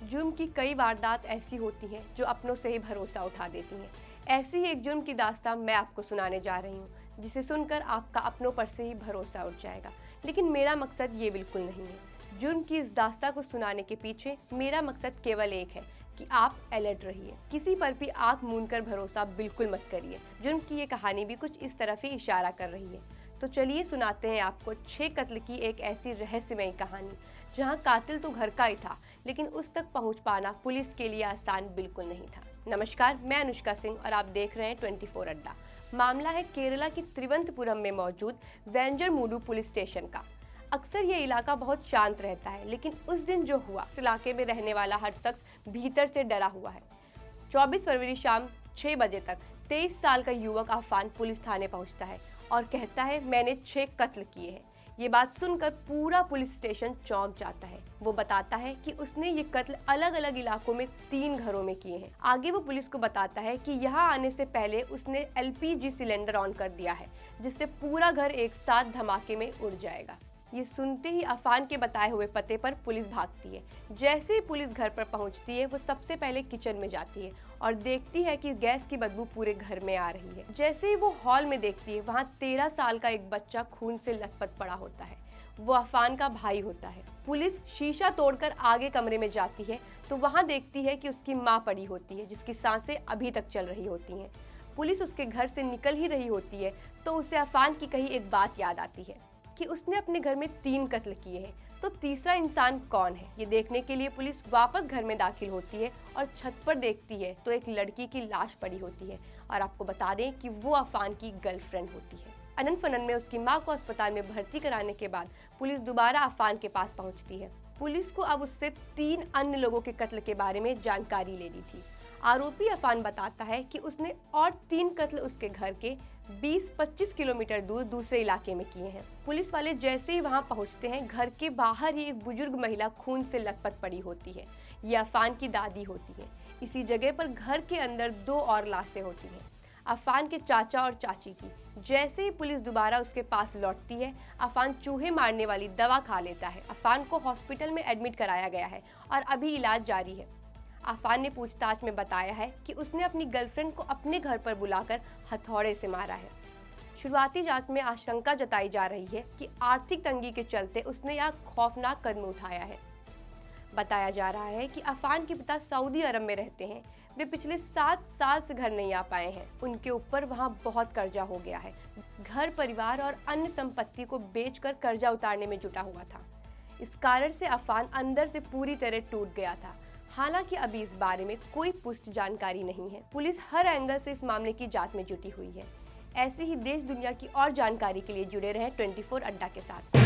जुर्म की कई वारदात ऐसी होती हैं जो अपनों से ही भरोसा उठा देती हैं। ऐसी ही एक जुर्म की दास्तान मैं आपको सुनाने जा रही हूँ, जिसे सुनकर आपका अपनों पर से ही भरोसा उठ जाएगा। लेकिन मेरा मकसद ये बिल्कुल नहीं है। जुर्म की इस दास्तान को सुनाने के पीछे मेरा मकसद केवल एक है कि आप अलर्ट रहिए। किसी पर भी आंख मूंदकर भरोसा बिल्कुल मत करिए। जुर्म की ये कहानी भी कुछ इस तरफ ही इशारा कर रही है। तो चलिए सुनाते हैं आपको 6 कत्ल की एक ऐसी रहस्यमयी कहानी, जहां कातिल तो घर का ही था, लेकिन उस तक पहुंच पाना पुलिस के लिए आसान बिल्कुल नहीं था। नमस्कार, मैं अनुष्का सिंह और आप देख रहे हैं 24 अड्डा। मामला है केरला की त्रिवंतपुरम में मौजूद वेंजरमूडू पुलिस स्टेशन का। अक्सर ये इलाका बहुत शांत रहता है, लेकिन उस दिन जो हुआ, इस इलाके में रहने वाला हर शख्स भीतर से डरा हुआ है। 24 फरवरी शाम 6 बजे तक 23 साल का युवक आफान पुलिस थाने पहुंचता है और कहता है, मैंने 6 कत्ल किए हैं। ये बात सुनकर पूरा पुलिस स्टेशन चौंक जाता है। वो बताता है कि उसने ये कत्ल अलग अलग इलाकों में 3 घरों में किए हैं। आगे वो पुलिस को बताता है कि यहाँ आने से पहले उसने LPG सिलेंडर ऑन कर दिया है, जिससे पूरा घर एक साथ धमाके में उड़ जाएगा। ये सुनते ही आफान के बताए हुए पते पर पुलिस भागती है। जैसे ही पुलिस घर पर पहुंचती है, वो सबसे पहले किचन में जाती है और देखती है कि गैस की बदबू पूरे घर में आ रही है। जैसे ही वो हॉल में देखती है, वहाँ 13 साल का एक बच्चा खून से लथपथ पड़ा होता है। वो आफान का भाई होता है। पुलिस शीशा तोड़कर आगे कमरे में जाती है तो वहाँ देखती है कि उसकी माँ पड़ी होती है, जिसकी सांसें अभी तक चल रही होती हैं। पुलिस उसके घर से निकल ही रही होती है तो उसे आफान की कही एक बात याद आती है कि उसने अपने घर में 3 कत्ल किए हैं, तो तीसरा इंसान कौन है? ये देखने के लिए पुलिस वापस घर में दाखिल होती है और छत पर देखती है तो एक लड़की की लाश पड़ी होती है। और आपको बता दें कि वो आफान की गर्लफ्रेंड होती है। अनन फनन में उसकी मां को अस्पताल में भर्ती कराने के बाद पुलिस दोबारा आफान के पास पहुंचती है। पुलिस को अब उससे 3 अन्य लोगों के कत्ल के बारे में जानकारी लेनी थी। आरोपी आफान बताता है कि उसने और 3 कत्ल उसके घर के 20-25 किलोमीटर दूर दूसरे इलाके में किए हैं। पुलिस वाले जैसे ही वहां पहुंचते हैं, घर के बाहर ही एक बुजुर्ग महिला खून से लथपथ पड़ी होती है। ये आफान की दादी होती है। इसी जगह पर घर के अंदर 2 और लाशें होती हैं, आफान के चाचा और चाची की। जैसे ही पुलिस दोबारा उसके पास लौटती है, आफान चूहे मारने वाली दवा खा लेता है। आफान को हॉस्पिटल में एडमिट कराया गया है और अभी इलाज जारी है। आफान ने पूछताछ में बताया है कि उसने अपनी गर्लफ्रेंड को अपने घर पर बुलाकर हथौड़े से मारा है। शुरुआती जांच में आशंका जताई जा रही है कि आर्थिक तंगी के चलते उसने यह खौफनाक कदम उठाया है। बताया जा रहा है कि आफान के पिता सऊदी अरब में रहते हैं। वे पिछले 7 साल से घर नहीं आ पाए हैं। उनके ऊपर वहां बहुत कर्जा हो गया है। घर, परिवार और अन्य संपत्ति को बेचकर कर्जा उतारने में जुटा हुआ था। इस कारण से आफान अंदर से पूरी तरह टूट गया था। हालांकि अभी इस बारे में कोई पुष्ट जानकारी नहीं है। पुलिस हर एंगल से इस मामले की जांच में जुटी हुई है। ऐसी ही देश दुनिया की और जानकारी के लिए जुड़े रहें 24 अड्डा के साथ।